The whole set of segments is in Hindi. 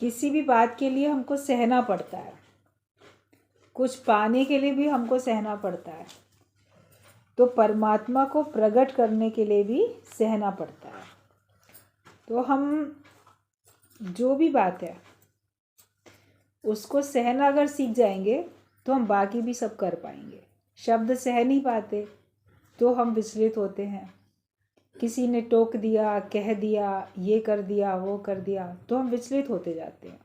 किसी भी बात के लिए हमको सहना पड़ता है, कुछ पाने के लिए भी हमको सहना पड़ता है, तो परमात्मा को प्रकट करने के लिए भी सहना पड़ता है। तो हम जो भी बात है उसको सहना अगर सीख जाएंगे तो हम बाकी भी सब कर पाएंगे। शब्द सह नहीं पाते तो हम विचलित होते हैं। किसी ने टोक दिया, कह दिया, ये कर दिया, वो कर दिया, तो हम विचलित होते जाते हैं।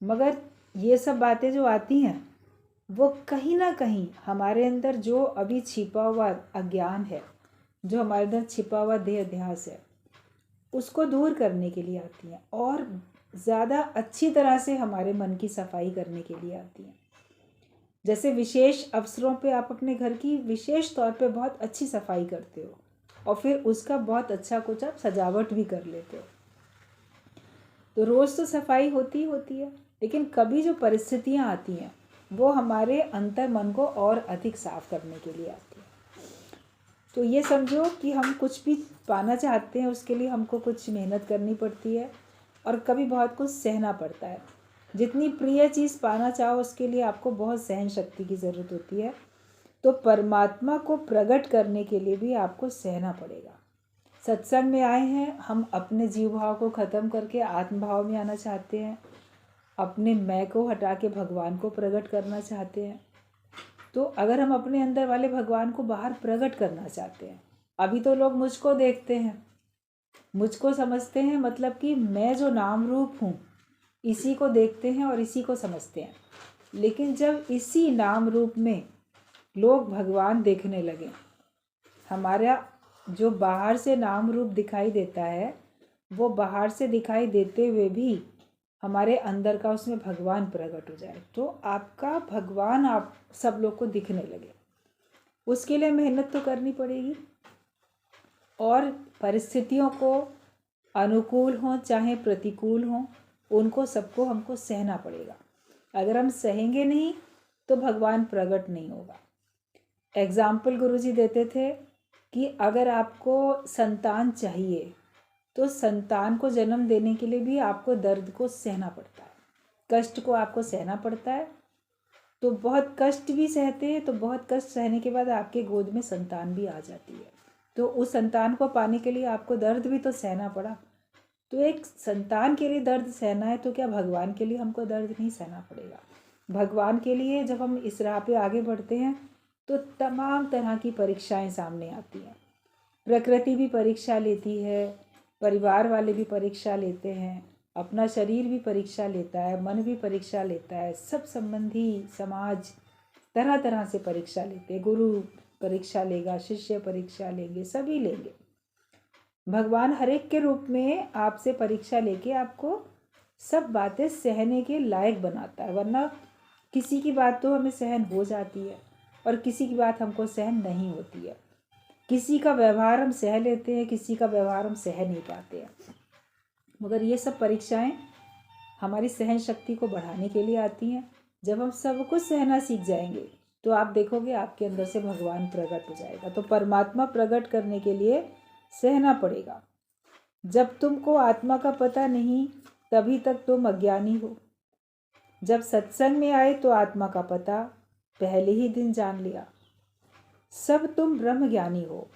मगर ये सब बातें जो आती हैं वो कहीं ना कहीं हमारे अंदर जो अभी छिपा हुआ अज्ञान है, जो हमारे अंदर छिपा हुआ देह अध्यास है, उसको दूर करने के लिए आती हैं और ज़्यादा अच्छी तरह से हमारे मन की सफाई करने के लिए आती हैं। जैसे विशेष अवसरों पे आप अपने घर की विशेष तौर पे बहुत अच्छी सफाई करते हो और फिर उसका बहुत अच्छा कुछ आप सजावट भी कर लेते हो। तो रोज़ तो सफाई होती होती है, लेकिन कभी जो परिस्थितियाँ आती हैं वो हमारे अंतर मन को और अधिक साफ करने के लिए आती है। तो ये समझो कि हम कुछ भी पाना चाहते हैं, उसके लिए हमको कुछ मेहनत करनी पड़ती है और कभी बहुत कुछ सहना पड़ता है। जितनी प्रिय चीज़ पाना चाहो उसके लिए आपको बहुत सहन शक्ति की ज़रूरत होती है। तो परमात्मा को प्रकट करने के लिए भी आपको सहना पड़ेगा। सत्संग में आए हैं, हम अपने जीव भाव को ख़त्म करके आत्म भाव में आना चाहते हैं, अपने मैं को हटा के भगवान को प्रकट करना चाहते हैं। तो अगर हम अपने अंदर वाले भगवान को बाहर प्रकट करना चाहते हैं, अभी तो लोग मुझको देखते हैं, मुझको समझते हैं, मतलब कि मैं जो नाम रूप हूँ इसी को देखते हैं और इसी को समझते हैं। लेकिन जब इसी नाम रूप में लोग भगवान देखने लगे, हमारा जो बाहर से नाम रूप दिखाई देता है वो बाहर से दिखाई देते हुए भी हमारे अंदर का उसमें भगवान प्रकट हो जाए, तो आपका भगवान आप सब लोग को दिखने लगे। उसके लिए मेहनत तो करनी पड़ेगी और परिस्थितियों को अनुकूल हों चाहे प्रतिकूल हों, उनको सबको हमको सहना पड़ेगा। अगर हम सहेंगे नहीं तो भगवान प्रकट नहीं होगा। एग्जाम्पल गुरुजी देते थे कि अगर आपको संतान चाहिए तो संतान को जन्म देने के लिए भी आपको दर्द को सहना पड़ता है, कष्ट को आपको सहना पड़ता है। तो बहुत कष्ट भी सहते हैं, तो बहुत कष्ट सहने के बाद आपके गोद में संतान भी आ जाती है, तो उस संतान को पाने के लिए आपको दर्द भी तो सहना पड़ा। तो एक संतान के लिए दर्द सहना है, तो क्या भगवान के लिए हमको दर्द नहीं सहना पड़ेगा? भगवान के लिए जब हम इस राह पे आगे बढ़ते हैं तो तमाम तरह की परीक्षाएं सामने आती हैं। प्रकृति भी परीक्षा लेती है, परिवार वाले भी परीक्षा लेते हैं, अपना शरीर भी परीक्षा लेता है, मन भी परीक्षा लेता है, सब संबंधी समाज तरह तरह से परीक्षा लेते हैं। गुरु परीक्षा लेगा, शिष्य परीक्षा लेंगे, सभी लेंगे। भगवान हर एक के रूप में आपसे परीक्षा लेके आपको सब बातें सहने के लायक बनाता है, वरना किसी की बात तो हमें सहन हो जाती है और किसी की बात हमको सहन नहीं होती है। किसी का व्यवहार हम सह लेते हैं, किसी का व्यवहार हम सह नहीं पाते हैं। मगर ये सब परीक्षाएं हमारी सहन शक्ति को बढ़ाने के लिए आती हैं। जब हम सब कुछ सहना सीख जाएंगे तो आप देखोगे आपके अंदर से भगवान प्रकट हो जाएगा। तो परमात्मा प्रकट करने के लिए सहना पड़ेगा। जब तुमको आत्मा का पता नहीं तभी तक तुम अज्ञानी हो। जब सत्संग में आए तो आत्मा का पता पहले ही दिन जान लिया। सब तुम ब्रह्म ज्ञानी हो।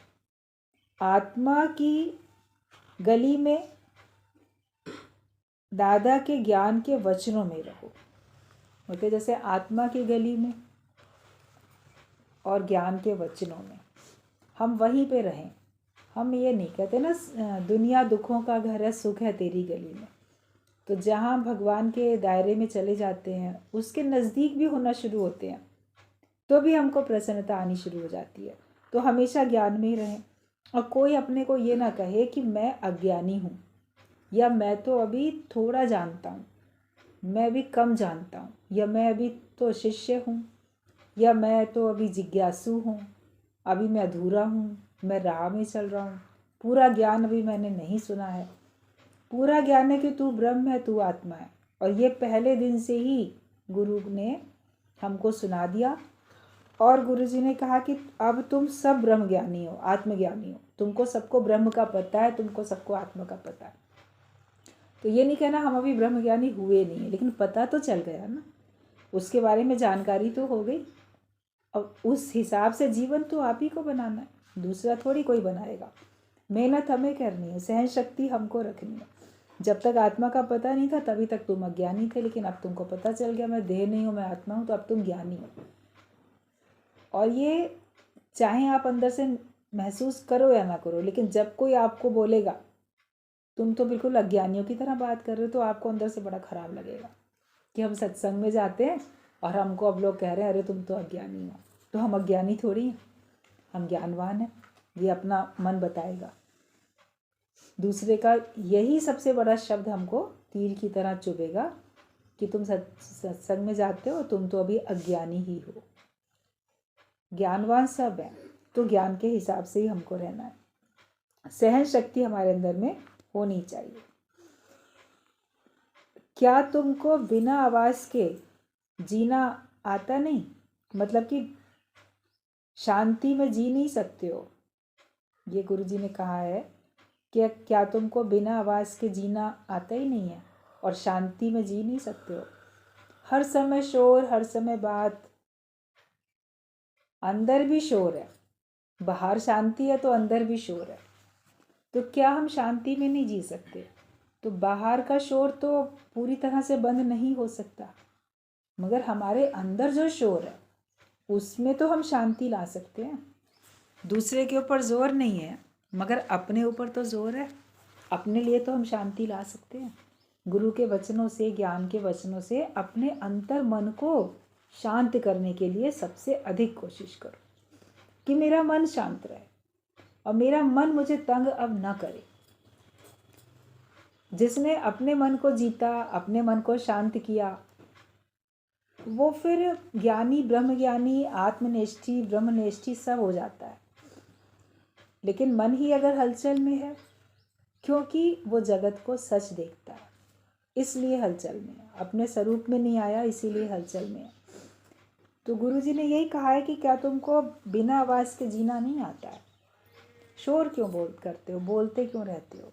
आत्मा की गली में दादा के ज्ञान के वचनों में रहो। ओके, जैसे आत्मा की गली में और ज्ञान के वचनों में हम वहीं पे रहें। हम ये नहीं कहते ना दुनिया दुखों का घर है, सुख है तेरी गली में। तो जहाँ भगवान के दायरे में चले जाते हैं, उसके नज़दीक भी होना शुरू होते हैं, तो भी हमको प्रसन्नता आनी शुरू हो जाती है। तो हमेशा ज्ञान में ही रहें और कोई अपने को ये ना कहे कि मैं अज्ञानी हूँ या मैं तो अभी थोड़ा जानता हूँ, मैं अभी कम जानता हूँ, या मैं अभी तो शिष्य हूँ, या मैं तो अभी जिज्ञासु हूँ, अभी मैं अधूरा हूँ, मैं राह में चल रहा हूँ, पूरा ज्ञान अभी मैंने नहीं सुना है। पूरा ज्ञान है कि तू ब्रह्म है, तू आत्मा है, और ये पहले दिन से ही गुरु ने हमको सुना दिया। और गुरु जी ने कहा कि अब तुम सब ब्रह्म ज्ञानी हो, आत्मज्ञानी हो, तुमको सबको ब्रह्म का पता है, तुमको सबको आत्मा का पता है। तो ये नहीं कहना हम अभी ब्रह्मज्ञानी हुए नहीं है, लेकिन पता तो चल गया ना, उसके बारे में जानकारी तो हो गई। अब उस हिसाब से जीवन तो आप ही को बनाना है, दूसरा थोड़ी कोई बनाएगा। मेहनत हमें करनी है, सहन शक्ति हमको रखनी है। जब तक आत्मा का पता नहीं था तभी तक तुम अज्ञानी थे, लेकिन अब तुमको पता चल गया मैं देह नहीं हूँ, मैं आत्मा हूँ, तो अब तुम ज्ञानी हो। और ये चाहे आप अंदर से महसूस करो या ना करो, लेकिन जब कोई आपको बोलेगा तुम तो बिल्कुल अज्ञानियों की तरह बात कर रहे हो, तो आपको अंदर से बड़ा खराब लगेगा कि हम सत्संग में जाते हैं और हमको अब लोग कह रहे हैं अरे तुम तो अज्ञानी हो। तो हम अज्ञानी थोड़ी हैं, हम ज्ञानवान हैं, ये अपना मन बताएगा। दूसरे का यही सबसे बड़ा शब्द हमको तीर की तरह चुभेगा कि तुम सत्संग में जाते हो, तुम तो अभी अज्ञानी ही हो। ज्ञानवान सब है, तो ज्ञान के हिसाब से ही हमको रहना है। सहन शक्ति हमारे अंदर में होनी चाहिए। क्या तुमको बिना आवाज़ के जीना आता नहीं? मतलब कि शांति में जी नहीं सकते हो। ये गुरुजी ने कहा है कि क्या तुमको बिना आवाज़ के जीना आता ही नहीं है और शांति में जी नहीं सकते हो? हर समय शोर, हर समय बात, अंदर भी शोर है। बाहर शांति है तो अंदर भी शोर है। तो क्या हम शांति में नहीं जी सकते? तो बाहर का शोर तो पूरी तरह से बंद नहीं हो सकता, मगर हमारे अंदर जो शोर है उसमें तो हम शांति ला सकते हैं। दूसरे के ऊपर जोर नहीं है, मगर अपने ऊपर तो जोर है। अपने लिए तो हम शांति ला सकते हैं। गुरु के वचनों से, ज्ञान के वचनों से अपने अंतर मन को शांत करने के लिए सबसे अधिक कोशिश करो कि मेरा मन शांत रहे और मेरा मन मुझे तंग अब ना करे। जिसने अपने मन को जीता, अपने मन को शांत किया, वो फिर ज्ञानी, ब्रह्मज्ञानी, आत्मनिष्ठी, ब्रह्मनिष्ठी सब हो जाता है। लेकिन मन ही अगर हलचल में है, क्योंकि वो जगत को सच देखता है, इसलिए हलचल में है। अपने स्वरूप में नहीं आया, इसीलिए हलचल में है। तो गुरुजी ने यही कहा है कि क्या तुमको बिना आवाज़ के जीना नहीं आता है? शोर क्यों करते हो, बोलते क्यों रहते हो?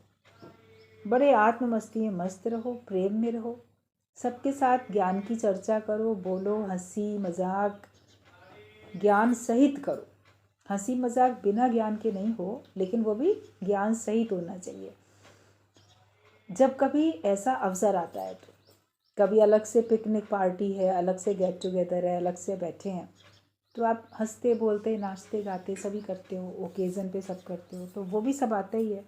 बड़े आत्ममस्ती में मस्त रहो, प्रेम में रहो, सबके साथ ज्ञान की चर्चा करो, बोलो, हंसी मजाक ज्ञान सहित करो। हंसी मजाक बिना ज्ञान के नहीं हो, लेकिन वो भी ज्ञान सहित होना चाहिए। जब कभी ऐसा अवसर आता है, तो कभी अलग से पिकनिक पार्टी है, अलग से गेट टुगेदर है, अलग से बैठे हैं, तो आप हंसते बोलते नाचते गाते सभी करते हो, ओकेज़न पे सब करते हो, तो वो भी सब आता ही है।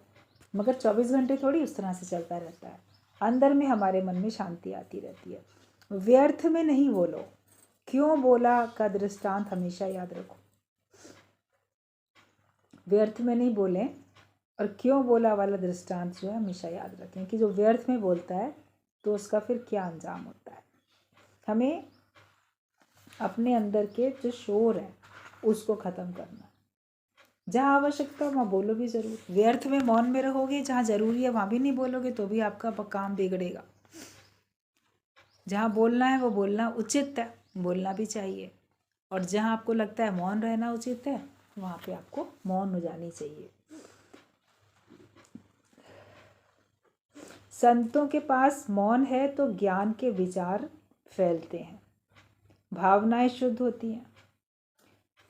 मगर 24 घंटे थोड़ी उस तरह से चलता रहता है। अंदर में हमारे मन में शांति आती रहती है। व्यर्थ में नहीं बोलो, क्यों बोला का दृष्टांत हमेशा याद रखो। व्यर्थ में नहीं बोलें और क्यों बोला वाला दृष्टांत जो है हमेशा याद रखें कि जो व्यर्थ में बोलता है तो उसका फिर क्या अंजाम होता है। हमें अपने अंदर के जो शोर है उसको ख़त्म करना। जहाँ आवश्यकता वहाँ बोलो भी ज़रूर। व्यर्थ में मौन में रहोगे, जहाँ ज़रूरी है वहाँ भी नहीं बोलोगे तो भी आपका काम बिगड़ेगा। जहाँ बोलना है वो बोलना उचित है, बोलना भी चाहिए। और जहाँ आपको लगता है मौन रहना उचित है, वहाँ पे आपको मौन हो जानी चाहिए। संतों के पास मौन है तो ज्ञान के विचार फैलते हैं, भावनाएं शुद्ध होती हैं।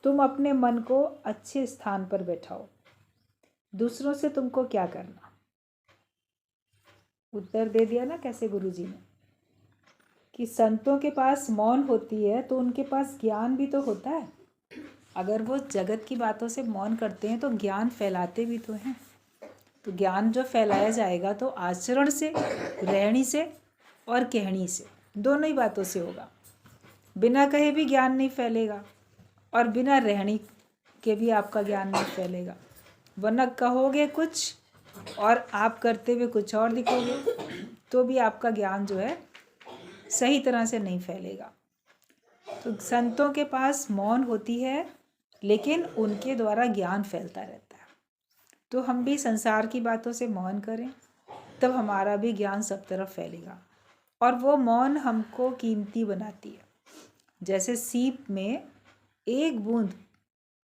तुम अपने मन को अच्छे स्थान पर बैठाओ, दूसरों से तुमको क्या करना। उत्तर दे दिया ना कैसे गुरुजी ने कि संतों के पास मौन होती है तो उनके पास ज्ञान भी तो होता है। अगर वो जगत की बातों से मौन करते हैं तो ज्ञान फैलाते भी तो हैं। तो ज्ञान जो फैलाया जाएगा तो आचरण से, रहनी से और कहनी से, दोनों ही बातों से होगा। बिना कहे भी ज्ञान नहीं फैलेगा और बिना रहनी के भी आपका ज्ञान नहीं फैलेगा। वरना कहोगे कुछ और आप करते हुए कुछ और दिखोगे तो भी आपका ज्ञान जो है सही तरह से नहीं फैलेगा। तो संतों के पास मौन होती है लेकिन उनके द्वारा ज्ञान फैलता रहता है। तो हम भी संसार की बातों से मौन करें, तब हमारा भी ज्ञान सब तरफ फैलेगा। और वो मौन हमको कीमती बनाती है। जैसे सीप में एक बूंद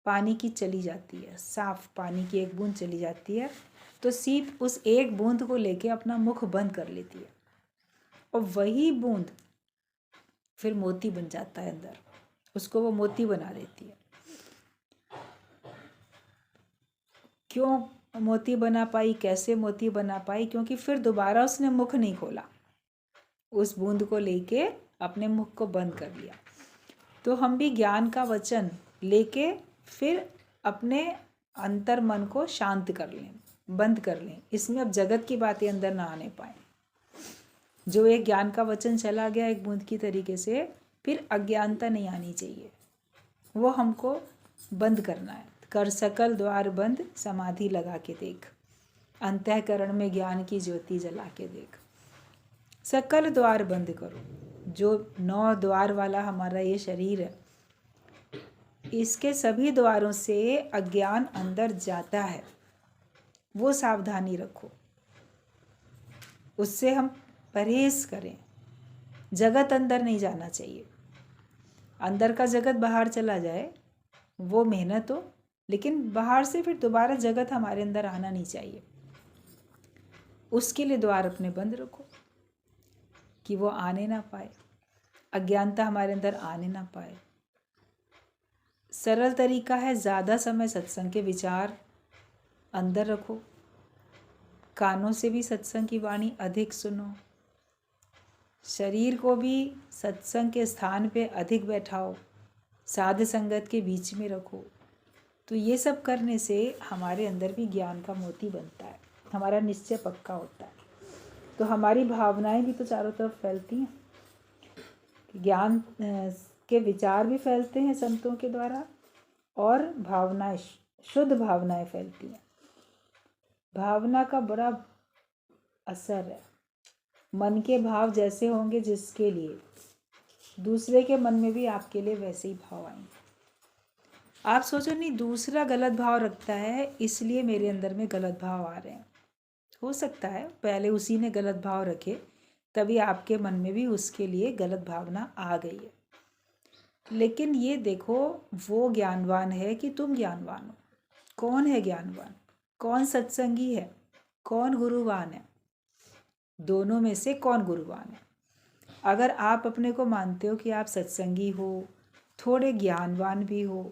पानी की चली जाती है, साफ पानी की एक बूंद चली जाती है तो सीप उस एक बूंद को लेके अपना मुख बंद कर लेती है और वही बूंद फिर मोती बन जाता है अंदर, उसको वो मोती बना देती है। क्यों मोती बना पाई, कैसे मोती बना पाई? क्योंकि फिर दोबारा उसने मुख नहीं खोला, उस बूंद को लेके अपने मुख को बंद कर लिया। तो हम भी ज्ञान का वचन लेके फिर अपने अंतर मन को शांत कर लें, बंद कर लें। इसमें अब जगत की बातें अंदर ना आने पाए। जो एक ज्ञान का वचन चला गया एक बूंद की तरीके से, फिर अज्ञानता नहीं आनी चाहिए, वो हमको बंद करना है। कर सकल द्वार बंद, समाधि लगा के देख, अंतःकरण में ज्ञान की ज्योति जला के देख। सकल द्वार बंद करो। जो 9 द्वार वाला हमारा ये शरीर है, इसके सभी द्वारों से अज्ञान अंदर जाता है, वो सावधानी रखो, उससे हम परहेज करें। जगत अंदर नहीं जाना चाहिए। अंदर का जगत बाहर चला जाए वो मेहनत हो, लेकिन बाहर से फिर दोबारा जगत हमारे अंदर आना नहीं चाहिए। उसके लिए द्वार अपने बंद रखो कि वो आने ना पाए, अज्ञानता हमारे अंदर आने ना पाए। सरल तरीका है, ज़्यादा समय सत्संग के विचार अंदर रखो, कानों से भी सत्संग की वाणी अधिक सुनो, शरीर को भी सत्संग के स्थान पे अधिक बैठाओ, साध संगत के बीच में रखो। तो ये सब करने से हमारे अंदर भी ज्ञान का मोती बनता है, हमारा निश्चय पक्का होता है। तो हमारी भावनाएं भी तो चारों तरफ फैलती हैं, ज्ञान के विचार भी फैलते हैं संतों के द्वारा, और भावनाएं, शुद्ध भावनाएं फैलती हैं। भावना का बड़ा असर है। मन के भाव जैसे होंगे जिसके लिए, दूसरे के मन में भी आपके लिए वैसे ही भाव आएंगे। आप सोचो नहीं दूसरा गलत भाव रखता है इसलिए मेरे अंदर में गलत भाव आ रहे हैं। हो सकता है पहले उसी ने गलत भाव रखे, तभी आपके मन में भी उसके लिए गलत भावना आ गई है। लेकिन ये देखो, वो ज्ञानवान है कि तुम ज्ञानवान हो? कौन है ज्ञानवान? कौन सत्संगी है? कौन गुरुवान है? दोनों में से कौन गुरुवान है? अगर आप अपने को मानते हो कि आप सत्संगी हो, थोड़े ज्ञानवान भी हो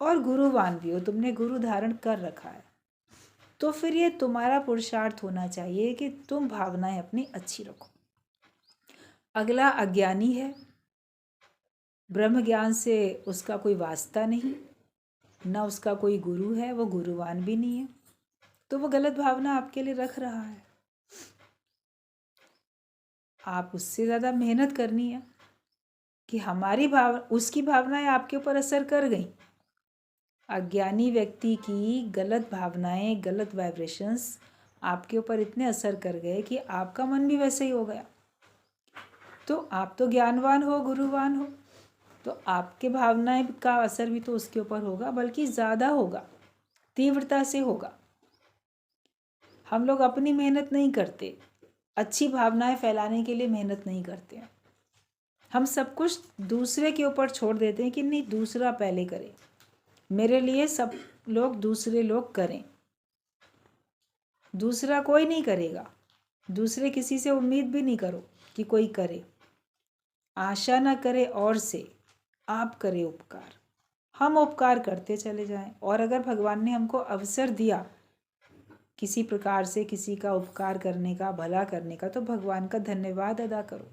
और गुरुवान भी हो, तुमने गुरु धारण कर रखा है, तो फिर ये तुम्हारा पुरुषार्थ होना चाहिए कि तुम भावनाएं अपनी अच्छी रखो। अगला अज्ञानी है, ब्रह्म ज्ञान से उसका कोई वास्ता नहीं, ना उसका कोई गुरु है, वो गुरुवान भी नहीं है, तो वो गलत भावना आपके लिए रख रहा है। आप उससे ज़्यादा मेहनत करनी है कि हमारी उसकी भावनाएं आपके ऊपर असर कर गई। अज्ञानी व्यक्ति की गलत भावनाएं, गलत वाइब्रेशंस आपके ऊपर इतने असर कर गए कि आपका मन भी वैसे ही हो गया। तो आप तो ज्ञानवान हो, गुरुवान हो, तो आपके भावनाएं का असर भी तो उसके ऊपर होगा, बल्कि ज़्यादा होगा, तीव्रता से होगा। हम लोग अपनी मेहनत नहीं करते, अच्छी भावनाएं फैलाने के लिए मेहनत नहीं करते हैं। हम सब कुछ दूसरे के ऊपर छोड़ देते हैं कि नहीं दूसरा पहले करे, मेरे लिए सब लोग दूसरे लोग करें। दूसरा कोई नहीं करेगा, दूसरे किसी से उम्मीद भी नहीं करो कि कोई करे। आशा ना करे और से, आप करें उपकार, हम उपकार करते चले जाएं। और अगर भगवान ने हमको अवसर दिया किसी प्रकार से किसी का उपकार करने का, भला करने का, तो भगवान का धन्यवाद अदा करो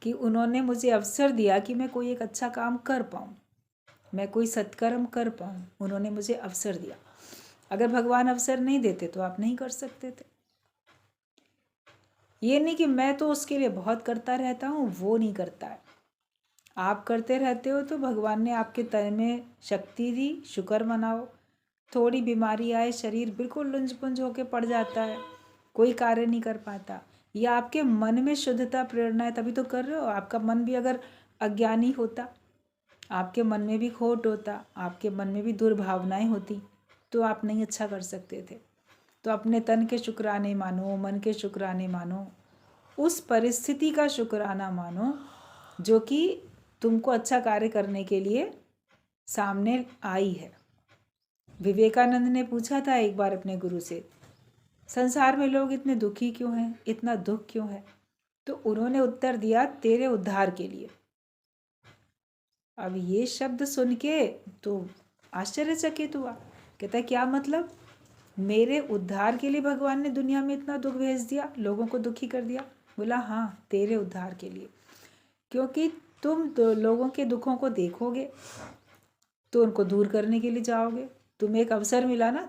कि उन्होंने मुझे अवसर दिया कि मैं कोई एक अच्छा काम कर पाऊँ, मैं कोई सत्कर्म कर पाऊँ। उन्होंने मुझे अवसर दिया। अगर भगवान अवसर नहीं देते तो आप नहीं कर सकते थे। ये नहीं कि मैं तो उसके लिए बहुत करता रहता हूँ, वो नहीं करता है। आप करते रहते हो तो भगवान ने आपके तन में शक्ति दी, शुक्र मनाओ। थोड़ी बीमारी आए, शरीर बिल्कुल लुंज पुंज होके पड़ जाता है, कोई कार्य नहीं कर पाता, या आपके मन में शुद्धता प्रेरणा है तभी तो कर रहे हो। आपका मन भी अगर अज्ञानी होता, आपके मन में भी खोट होता, आपके मन में भी दुर्भावनाएं होती, तो आप नहीं अच्छा कर सकते थे। तो अपने तन के शुक्राने मानो, मन के शुक्राने मानो, उस परिस्थिति का शुक्राना मानो जो कि तुमको अच्छा कार्य करने के लिए सामने आई है। विवेकानंद ने पूछा था एक बार अपने गुरु से, संसार में लोग इतने दुखी क्यों हैं, इतना दुख क्यों है? तो उन्होंने उत्तर दिया, तेरे उद्धार के लिए। अब ये शब्द सुन के तो आश्चर्यचकित हुआ। कहता है क्या मतलब? मेरे उद्धार के लिए भगवान ने दुनिया में इतना दुख भेज दिया, लोगों को दुखी कर दिया? बोला हाँ, तेरे उद्धार के लिए। क्योंकि तुम तो लोगों के दुखों को देखोगे तो उनको दूर करने के लिए जाओगे। तुम्हें एक अवसर मिला ना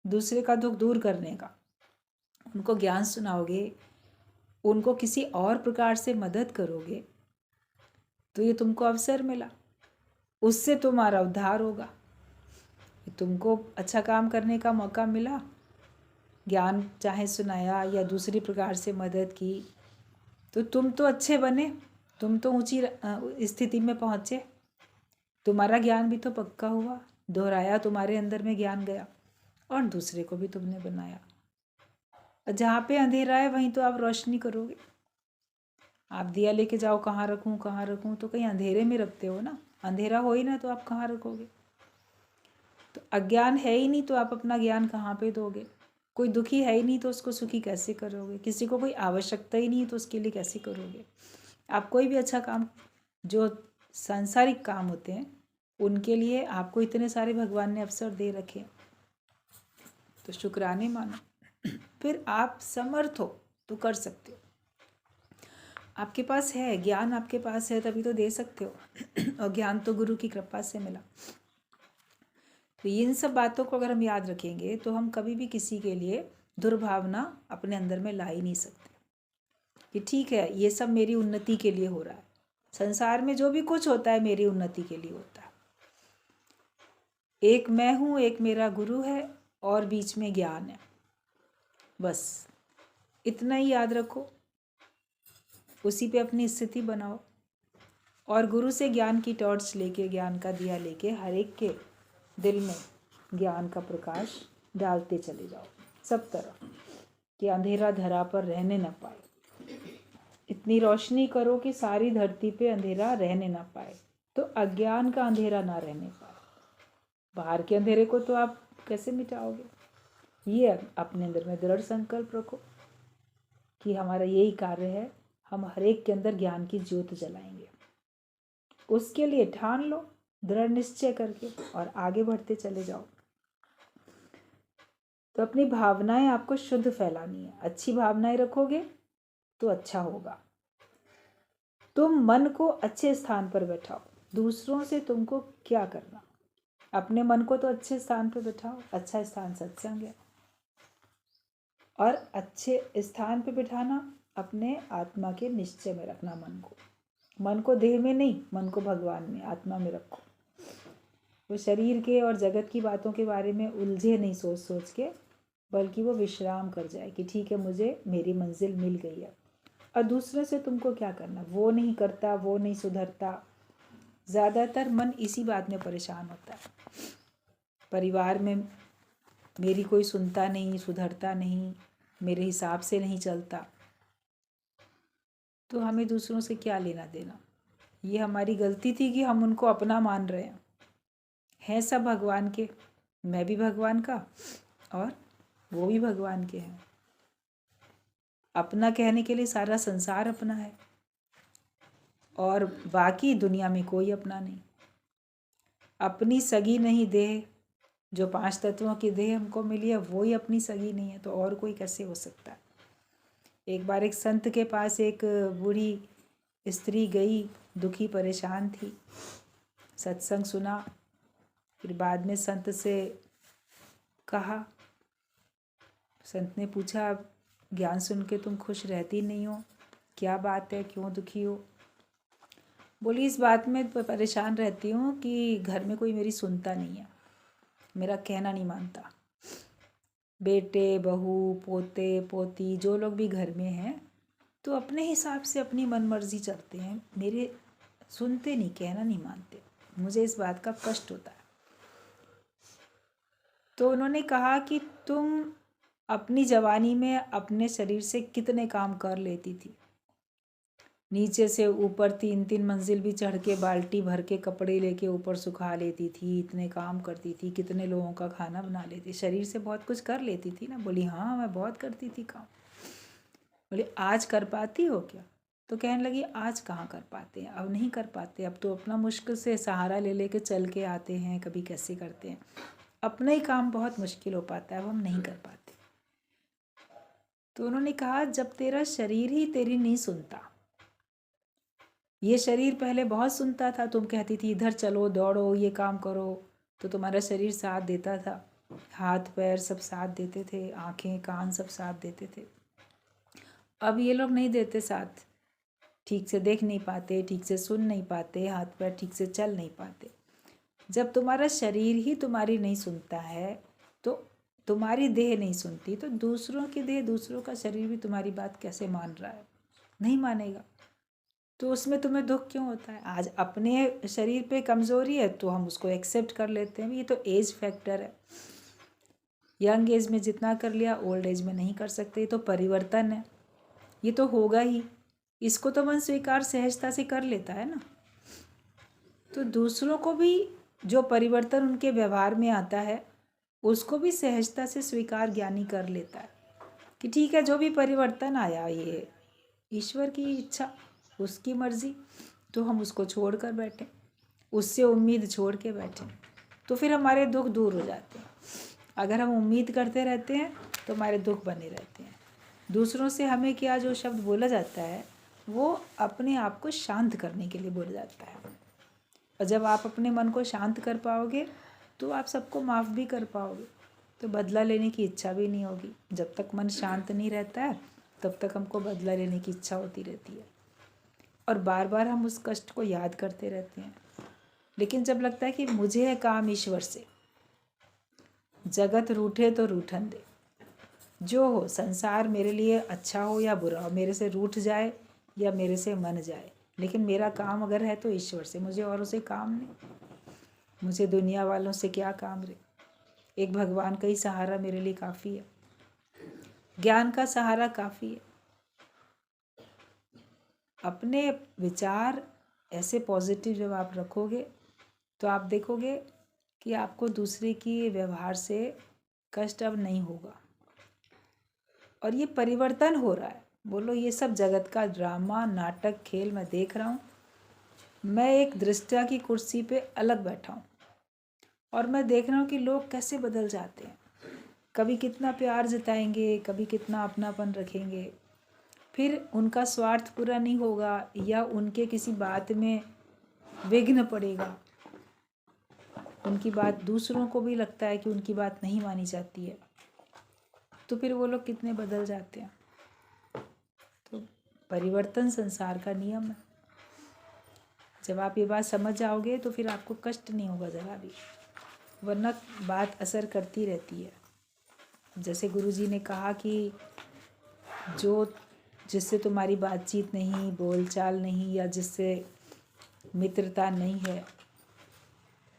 दूसरे का दुख दूर करने का, उनको ज्ञान सुनाओगे, उनको किसी और प्रकार से मदद करोगे, तो ये तुमको अवसर मिला, उससे तुम्हारा उद्धार होगा। तुमको अच्छा काम करने का मौका मिला, ज्ञान चाहे सुनाया या दूसरी प्रकार से मदद की, तो तुम तो अच्छे बने, तुम तो ऊंची स्थिति में पहुँचे, तुम्हारा ज्ञान भी तो पक्का हुआ, दोहराया, तुम्हारे अंदर में ज्ञान गया और दूसरे को भी तुमने बनाया। जहाँ पे अंधेरा है वहीं तो आप रोशनी करोगे। आप दिया लेके जाओ, कहाँ रखूँ कहाँ रखूँ, तो कहीं अंधेरे में रखते हो ना, अंधेरा हो ही ना तो आप कहाँ रखोगे? तो अज्ञान है ही नहीं तो आप अपना ज्ञान कहाँ पे दोगे? कोई दुखी है ही नहीं तो उसको सुखी कैसे करोगे? किसी को कोई आवश्यकता ही नहीं है तो उसके लिए कैसे करोगे? आप कोई भी अच्छा काम, जो सांसारिक काम होते हैं उनके लिए आपको इतने सारे भगवान ने अवसर दे रखे हैं, तो शुक्राने मानो। फिर आप समर्थ हो तो कर सकते हो, आपके पास है ज्ञान, आपके पास है तभी तो दे सकते हो। और ज्ञान तो गुरु की कृपा से मिला। तो इन सब बातों को अगर हम याद रखेंगे तो हम कभी भी किसी के लिए दुर्भावना अपने अंदर में ला ही नहीं सकते कि ठीक है ये सब मेरी उन्नति के लिए हो रहा है। संसार में जो भी कुछ होता है मेरी उन्नति के लिए होता है। एक मैं हूँ, एक मेरा गुरु है और बीच में ज्ञान है, बस इतना ही याद रखो, उसी पे अपनी स्थिति बनाओ और गुरु से ज्ञान की टॉर्च लेके, ज्ञान का दिया लेके हर एक के दिल में ज्ञान का प्रकाश डालते चले जाओ सब तरफ, कि अंधेरा धरा पर रहने न पाए। इतनी रोशनी करो कि सारी धरती पे अंधेरा रहने ना पाए, तो अज्ञान का अंधेरा ना रहने पाए। बाहर के अंधेरे को तो आप कैसे मिटाओगे? ये अपने अंदर में दृढ़ संकल्प रखो कि हमारा यही कार्य है, हम हर एक के अंदर ज्ञान की ज्योत जलाएंगे। उसके लिए ठान लो दृढ़ निश्चय करके और आगे बढ़ते चले जाओ। तो अपनी भावनाएं आपको शुद्ध फैलानी है, अच्छी भावनाएं रखोगे तो अच्छा होगा। तुम मन को अच्छे स्थान पर बैठाओ, दूसरों से तुमको क्या करना, अपने मन को तो अच्छे स्थान पर बैठाओ। अच्छा स्थान सत्संग है, और अच्छे स्थान पर बिठाना अपने आत्मा के निश्चय में रखना मन को देह में नहीं, मन को भगवान में, आत्मा में रखो। वो शरीर के और जगत की बातों के बारे में उलझे नहीं सोच सोच के, बल्कि वो विश्राम कर जाए कि ठीक है मुझे मेरी मंजिल मिल गई है। और दूसरे से तुमको क्या करना, वो नहीं करता, वो नहीं सुधरता। ज़्यादातर मन इसी बात में परेशान होता है, परिवार में मेरी कोई सुनता नहीं, सुधरता नहीं, मेरे हिसाब से नहीं चलता, तो हमें दूसरों से क्या लेना देना। ये हमारी गलती थी कि हम उनको अपना मान रहे हैं सब भगवान के, मैं भी भगवान का और वो भी भगवान के हैं। अपना कहने के लिए सारा संसार अपना है और बाकी दुनिया में कोई अपना नहीं। अपनी सगी नहीं देह, जो 5 तत्वों की देह हमको मिली है वो ही अपनी सगी नहीं है, तो और कोई कैसे हो सकता है। एक बार एक संत के पास एक बूढ़ी स्त्री गई, दुखी परेशान थी, सत्संग सुना, फिर बाद में संत से कहा, संत ने पूछा ज्ञान सुन के तुम खुश रहती नहीं हो, क्या बात है, क्यों दुखी हो? बोली इस बात में परेशान रहती हूँ कि घर में कोई मेरी सुनता नहीं है, मेरा कहना नहीं मानता। बेटे बहू पोते पोती जो लोग भी घर में हैं तो अपने हिसाब से अपनी मनमर्जी चलते हैं, मेरे सुनते नहीं, कहना नहीं मानते, मुझे इस बात का कष्ट होता है। तो उन्होंने कहा कि तुम अपनी जवानी में अपने शरीर से कितने काम कर लेती थी, नीचे से ऊपर 3-3 मंजिल भी चढ़ के बाल्टी भर के कपड़े लेके ऊपर सुखा लेती थी, इतने काम करती थी, कितने लोगों का खाना बना लेती, शरीर से बहुत कुछ कर लेती थी ना। बोली हाँ मैं बहुत करती थी काम। बोले आज कर पाती हो क्या? तो कहने लगी आज कहाँ कर पाते हैं, अब नहीं कर पाते, अब तो अपना मुश्किल से सहारा ले लेके चल के आते हैं, कभी कैसे करते हैं, अपना ही काम बहुत मुश्किल हो पाता है, अब हम नहीं कर पाते। तो उन्होंने कहा जब तेरा शरीर ही तेरी नहीं सुनता, ये शरीर पहले बहुत सुनता था, तुम कहती थी इधर चलो दौड़ो ये काम करो, तो तुम्हारा शरीर साथ देता था, हाथ पैर सब साथ देते थे, आंखें कान सब साथ देते थे। अब ये लोग नहीं देते साथ, ठीक से देख नहीं पाते, ठीक से सुन नहीं पाते, हाथ पैर ठीक से चल नहीं पाते। जब तुम्हारा शरीर ही तुम्हारी नहीं सुनता है, तो तुम्हारी देह नहीं सुनती, तो दूसरों की देह दूसरों का शरीर भी तुम्हारी बात कैसे मान रहा है? नहीं मानेगा। तो उसमें तुम्हें दुख क्यों होता है? आज अपने शरीर पे कमज़ोरी है तो हम उसको एक्सेप्ट कर लेते हैं, ये तो एज फैक्टर है, यंग एज में जितना कर लिया ओल्ड एज में नहीं कर सकते, ये तो परिवर्तन है, ये तो होगा ही, इसको तो मन स्वीकार सहजता से कर लेता है ना। तो दूसरों को भी जो परिवर्तन उनके व्यवहार में आता है उसको भी सहजता से स्वीकार ज्ञानी कर लेता है कि ठीक है जो भी परिवर्तन आया ये ईश्वर की इच्छा, उसकी मर्जी, तो हम उसको छोड़ कर बैठें, उससे उम्मीद छोड़ के बैठें, तो फिर हमारे दुख दूर हो जाते हैं। अगर हम उम्मीद करते रहते हैं तो हमारे दुख बने रहते हैं। दूसरों से हमें क्या जो शब्द बोला जाता है वो अपने आप को शांत करने के लिए बोला जाता है, और जब आप अपने मन को शांत कर पाओगे तो आप सबको माफ़ भी कर पाओगे, तो बदला लेने की इच्छा भी नहीं होगी। जब तक मन शांत नहीं रहता है तब तक हमको बदला लेने की इच्छा होती रहती है, और बार बार हम उस कष्ट को याद करते रहते हैं। लेकिन जब लगता है कि मुझे है काम ईश्वर से, जगत रूठे तो रूठन दे, जो हो संसार मेरे लिए अच्छा हो या बुरा हो, मेरे से रूठ जाए या मेरे से मन जाए, लेकिन मेरा काम अगर है तो ईश्वर से, मुझे औरों से काम नहीं, मुझे दुनिया वालों से क्या काम रे। एक भगवान का ही सहारा मेरे लिए काफ़ी है, ज्ञान का सहारा काफ़ी है। अपने विचार ऐसे पॉजिटिव जब आप रखोगे तो आप देखोगे कि आपको दूसरे की व्यवहार से कष्ट अब नहीं होगा, और ये परिवर्तन हो रहा है। बोलो ये सब जगत का ड्रामा नाटक खेल मैं देख रहा हूँ, मैं एक दृष्टा की कुर्सी पे अलग बैठा हूँ और मैं देख रहा हूँ कि लोग कैसे बदल जाते हैं, कभी कितना प्यार जताएंगे, कभी कितना अपनापन रखेंगे, फिर उनका स्वार्थ पूरा नहीं होगा या उनके किसी बात में विघ्न पड़ेगा, उनकी बात दूसरों को भी लगता है कि उनकी बात नहीं मानी जाती है, तो फिर वो लोग कितने बदल जाते हैं। तो परिवर्तन संसार का नियम है। जब आप ये बात समझ जाओगे तो फिर आपको कष्ट नहीं होगा ज़रा भी, वरना बात असर करती रहती है। जैसे गुरुजी ने कहा कि जो जिससे तुम्हारी बातचीत नहीं, बोलचाल नहीं, या जिससे मित्रता नहीं है,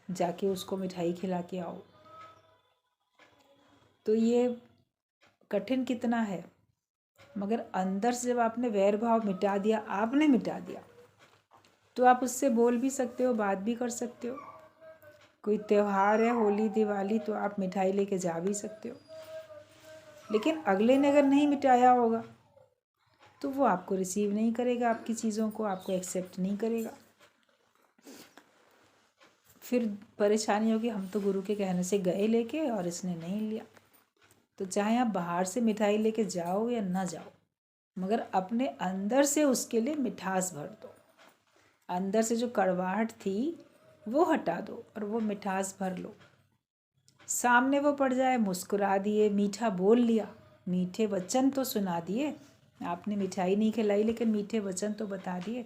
जाके उसको मिठाई खिला के आओ। तो ये कठिन कितना है, मगर अंदर से जब आपने वैर भाव मिटा दिया, आपने मिटा दिया, तो आप उससे बोल भी सकते हो, बात भी कर सकते हो। कोई त्यौहार है, होली दिवाली, तो आप मिठाई लेके जा भी सकते हो, लेकिन अगले ने अगर नहीं मिटाया होगा तो वो आपको रिसीव नहीं करेगा, आपकी चीज़ों को आपको एक्सेप्ट नहीं करेगा, फिर परेशानी होगी। हम तो गुरु के कहने से गए लेके और इसने नहीं लिया। तो चाहे आप बाहर से मिठाई लेके जाओ या ना जाओ, मगर अपने अंदर से उसके लिए मिठास भर दो, अंदर से जो कड़वाहट थी वो हटा दो और वो मिठास भर लो। सामने वो पड़ जाए, मुस्कुरा दिए, मीठा बोल लिया, मीठे वचन तो सुना दिए, आपने मिठाई नहीं खिलाई लेकिन मीठे वचन तो बता दिए,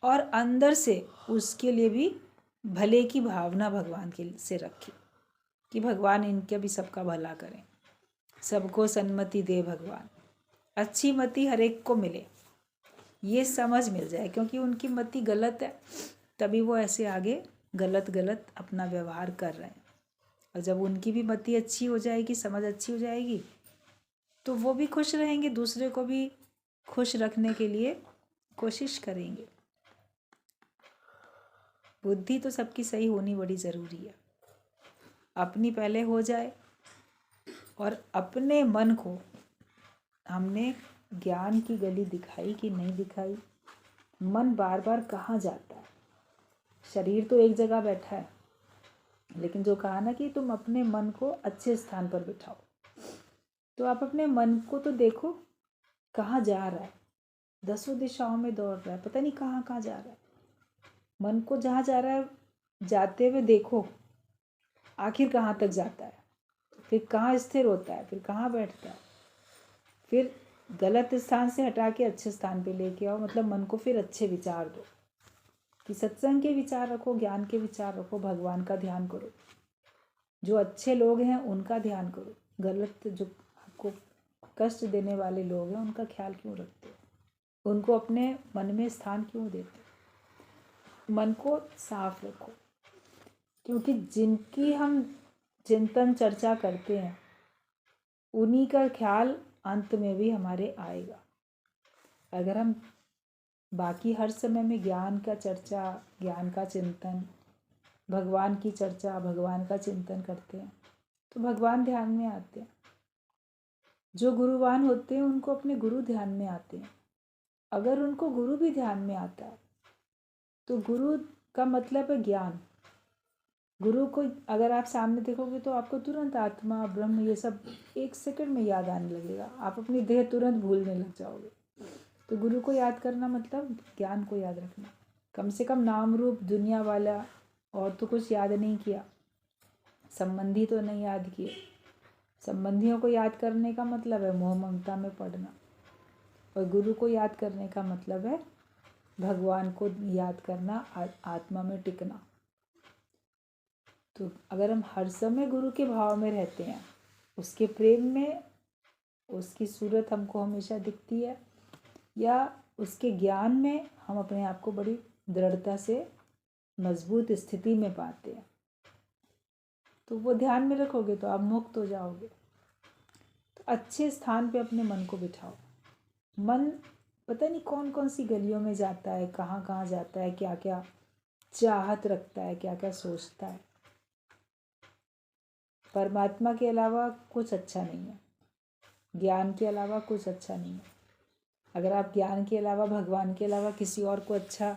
और अंदर से उसके लिए भी भले की भावना भगवान के से रखी कि भगवान इनके भी सबका भला करें, सबको सन्मति दे भगवान, अच्छी मति हर एक को मिले, ये समझ मिल जाए, क्योंकि उनकी मति गलत है तभी वो ऐसे आगे गलत गलत अपना व्यवहार कर रहे हैं। और जब उनकी भी मति अच्छी हो जाएगी, समझ अच्छी हो जाएगी, तो वो भी खुश रहेंगे, दूसरे को भी खुश रखने के लिए कोशिश करेंगे। बुद्धि तो सबकी सही होनी बड़ी ज़रूरी है। अपनी पहले हो जाए और अपने मन को हमने ज्ञान की गली दिखाई कि नहीं दिखाई। मन बार बार कहाँ जाता है? शरीर तो एक जगह बैठा है, लेकिन जो कहा ना कि तुम अपने मन को अच्छे स्थान पर बिठाओ, तो आप अपने मन को तो देखो कहाँ जा रहा है। 10 दिशाओं में दौड़ रहा है, पता नहीं कहाँ कहाँ जा रहा है। मन को जहाँ जा रहा है जाते हुए देखो, आखिर कहाँ तक जाता है, फिर कहाँ स्थिर होता है, फिर कहाँ बैठता है। फिर गलत स्थान से हटा के अच्छे स्थान पे लेके आओ। मतलब मन को फिर अच्छे विचार दो कि सत्संग के विचार रखो, ज्ञान के विचार रखो, भगवान का ध्यान करो। जो अच्छे लोग हैं उनका ध्यान करो। गलत जो आपको कष्ट देने वाले लोग हैं उनका ख्याल क्यों रखते हो? उनको अपने मन में स्थान क्यों देते हो? मन को साफ रखो, क्योंकि जिनकी हम चिंतन चर्चा करते हैं उन्हीं का ख्याल अंत में भी हमारे आएगा। अगर हम बाकी हर समय में ज्ञान का चर्चा, ज्ञान का चिंतन, भगवान की चर्चा, भगवान का चिंतन करते हैं तो भगवान ध्यान में आते हैं। जो गुरुवान होते हैं उनको अपने गुरु ध्यान में आते हैं। अगर उनको गुरु भी ध्यान में आता है तो गुरु का मतलब है ज्ञान। गुरु को अगर आप सामने देखोगे तो आपको तुरंत आत्मा, ब्रह्म, ये सब 1 सेकंड में याद आने लगेगा। आप अपनी देह तुरंत भूलने लग जाओगे। तो गुरु को याद करना मतलब ज्ञान को याद रखना। कम से कम नाम रूप दुनिया वाला और तो कुछ याद नहीं किया, संबंधी तो नहीं याद किए। संबंधियों को याद करने का मतलब है मोह ममता में पड़ना, और गुरु को याद करने का मतलब है भगवान को याद करना, आत्मा में टिकना। तो अगर हम हर समय गुरु के भाव में रहते हैं, उसके प्रेम में, उसकी सूरत हमको हमेशा दिखती है, या उसके ज्ञान में हम अपने आप को बड़ी दृढ़ता से मजबूत स्थिति में पाते हैं, तो वो ध्यान में रखोगे तो आप मुक्त हो जाओगे। तो अच्छे स्थान पे अपने मन को बिठाओ। मन पता नहीं कौन कौन सी गलियों में जाता है, कहाँ कहाँ जाता है, क्या क्या चाहत रखता है, क्या क्या सोचता है। परमात्मा के अलावा कुछ अच्छा नहीं है, ज्ञान के अलावा कुछ अच्छा नहीं है। अगर आप ज्ञान के अलावा, भगवान के अलावा किसी और को अच्छा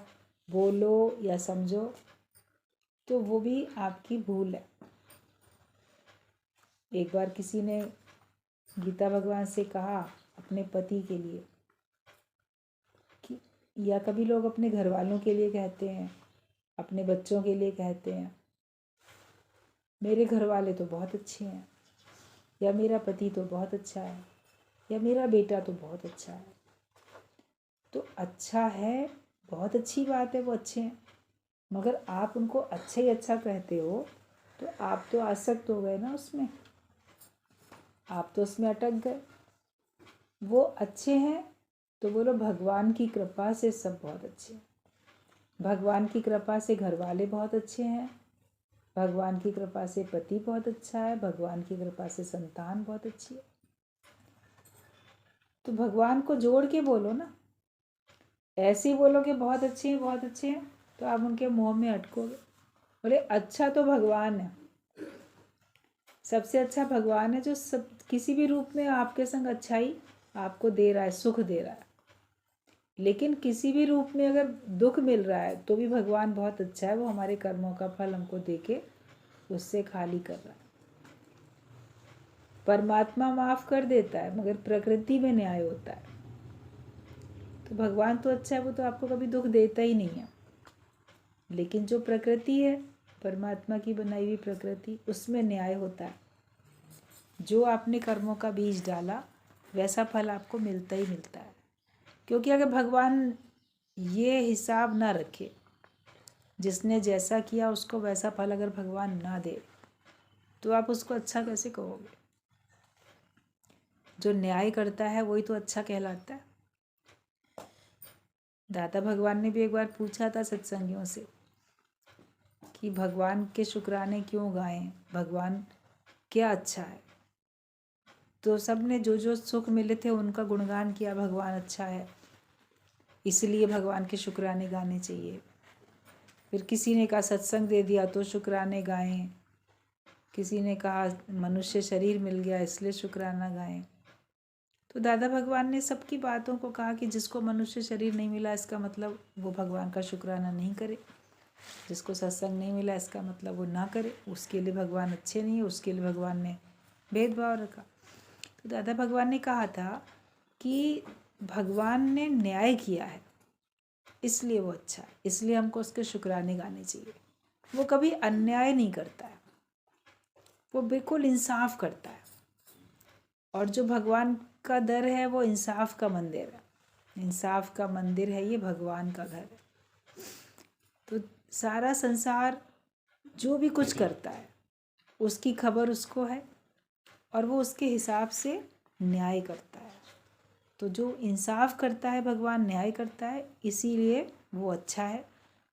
बोलो या समझो तो वो भी आपकी भूल है। एक बार किसी ने गीता भगवान से कहा अपने पति के लिए कि, या कभी लोग अपने घर वालों के लिए कहते हैं, अपने बच्चों के लिए कहते हैं, मेरे घर वाले तो बहुत अच्छे हैं, या मेरा पति तो बहुत अच्छा है, या मेरा बेटा तो बहुत अच्छा है। तो अच्छा है, बहुत अच्छी बात है, वो अच्छे हैं, मगर आप उनको अच्छा ही अच्छा कहते हो तो आप तो आसक्त हो गए ना उसमें, आप तो उसमें अटक गए। वो अच्छे हैं तो बोलो भगवान की कृपा से सब बहुत अच्छे हैं। भगवान की कृपा से घर वाले बहुत अच्छे हैं, भगवान की कृपा से पति बहुत अच्छा है, भगवान की कृपा से संतान बहुत अच्छी है। तो भगवान को जोड़ के बोलो ना। ऐसे ही बोलोगे बहुत अच्छे हैं, बहुत अच्छे हैं, तो आप उनके मुंह में अटकोगे। बोले अच्छा तो भगवान है, सबसे अच्छा भगवान है, जो सब किसी भी रूप में आपके संग अच्छाई आपको दे रहा है, सुख दे रहा है। लेकिन किसी भी रूप में अगर दुख मिल रहा है तो भी भगवान बहुत अच्छा है, वो हमारे कर्मों का फल हमको देके उससे खाली कर रहा है। परमात्मा माफ कर देता है, मगर प्रकृति में न्याय होता है। तो भगवान तो अच्छा है, वो तो आपको कभी दुख देता ही नहीं है। लेकिन जो प्रकृति है, परमात्मा की बनाई हुई प्रकृति, उसमें न्याय होता है। जो आपने कर्मों का बीज डाला वैसा फल आपको मिलता ही मिलता है। क्योंकि अगर भगवान ये हिसाब ना रखे, जिसने जैसा किया उसको वैसा फल अगर भगवान ना दे, तो आप उसको अच्छा कैसे कहोगे? जो न्याय करता है वही तो अच्छा कहलाता है। दादा भगवान ने भी एक बार पूछा था सत्संगियों से कि भगवान के शुक्राने क्यों गाएं, भगवान क्या अच्छा है। तो सब ने जो जो सुख मिले थे उनका गुणगान किया, भगवान अच्छा है। इसलिए भगवान के शुक्राने गाने चाहिए। फिर किसी ने कहा सत्संग दे दिया तो शुक्राने गाएं, किसी ने कहा मनुष्य शरीर मिल गया इसलिए शुक्राना गाएं। तो दादा भगवान ने सबकी बातों को कहा कि जिसको मनुष्य शरीर नहीं मिला इसका मतलब वो भगवान का शुक्राना नहीं करे, जिसको सत्संग नहीं मिला इसका मतलब वो ना करे, उसके लिए भगवान अच्छे नहीं है, उसके लिए भगवान ने भेदभाव रखा। तो दादा भगवान ने कहा था कि भगवान ने न्याय किया है इसलिए वो अच्छा है, इसलिए हमको उसके शुक्राने गाने चाहिए। वो कभी अन्याय नहीं करता है, वो बिल्कुल इंसाफ करता है। और जो भगवान का दर है वो इंसाफ का मंदिर है, इंसाफ का मंदिर है, ये भगवान का घर है। तो सारा संसार जो भी कुछ करता है उसकी खबर उसको है और वो उसके हिसाब से न्याय करता है। तो जो इंसाफ करता है भगवान न्याय करता है, इसीलिए वो अच्छा है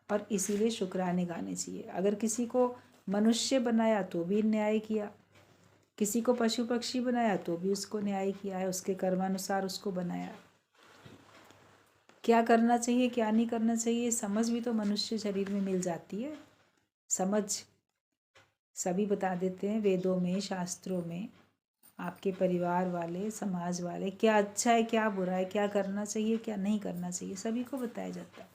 और इसीलिए शुक्राने गाने चाहिए। अगर किसी को मनुष्य बनाया तो भी न्याय किया, किसी को पशु पक्षी बनाया तो भी उसको न्याय किया है, उसके कर्मानुसार उसको बनाया। क्या करना चाहिए क्या नहीं करना चाहिए समझ भी तो मनुष्य शरीर में मिल जाती है। समझ सभी बता देते हैं वेदों में, शास्त्रों में। आपके परिवार वाले, समाज वाले, क्या अच्छा है क्या बुरा है, क्या करना चाहिए क्या नहीं करना चाहिए, सभी को बताया जाता है।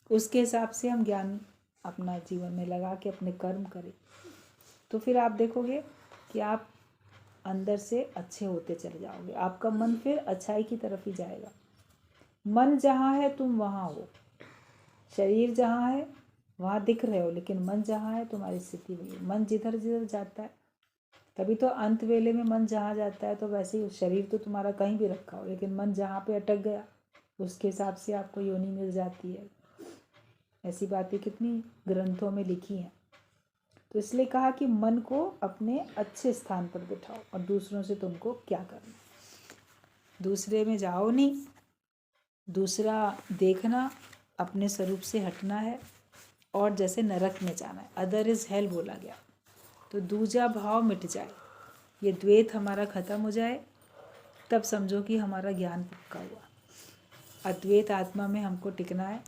उसके हिसाब से हम ज्ञान अपना जीवन में लगा के अपने कर्म करें तो फिर आप देखोगे कि आप अंदर से अच्छे होते चले जाओगे। आपका मन फिर अच्छाई की तरफ ही जाएगा। मन जहाँ है तुम वहाँ हो, शरीर जहाँ है वहाँ दिख रहे हो, लेकिन मन जहाँ है तुम्हारी स्थिति वही है। मन जिधर जिधर जाता है, तभी तो अंत वेले में मन जहाँ जाता है तो वैसे ही शरीर तो तुम्हारा कहीं भी रखा हो, लेकिन मन जहाँ पे अटक गया उसके हिसाब से आपको योनि मिल जाती है। ऐसी बातें कितनी ग्रंथों में लिखी हैं। तो इसलिए कहा कि मन को अपने अच्छे स्थान पर बिठाओ और दूसरों से तुमको क्या करना, दूसरे में जाओ नहीं, दूसरा देखना, अपने स्वरूप से हटना है और जैसे नरक में जाना है, अदर इज़ हेल बोला गया। तो दूजा भाव मिट जाए, ये द्वैत हमारा ख़त्म हो जाए, तब समझो कि हमारा ज्ञान पक्का हुआ। अद्वैत आत्मा में हमको टिकना है।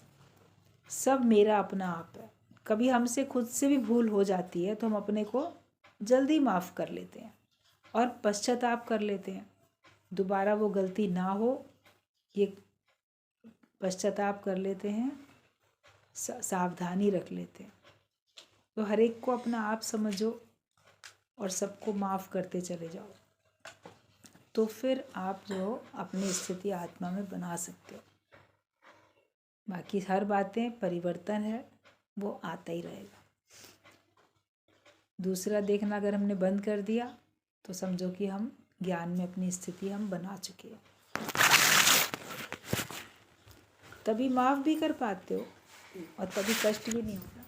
सब मेरा अपना आप है। कभी हमसे खुद से भी भूल हो जाती है तो हम अपने को जल्दी माफ़ कर लेते हैं और पश्चाताप कर लेते हैं, दोबारा वो गलती ना हो ये पश्चाताप कर लेते हैं, सावधानी रख लेते हैं। तो हर एक को अपना आप समझो और सबको माफ़ करते चले जाओ, तो फिर आप जो अपनी स्थिति आत्मा में बना सकते हो। बाकी हर बातें परिवर्तन है, वो आता ही रहेगा। दूसरा देखना अगर हमने बंद कर दिया तो समझो कि हम ज्ञान में अपनी स्थिति हम बना चुके हैं। तभी माफ़ भी कर पाते हो और तभी कष्ट भी नहीं होता।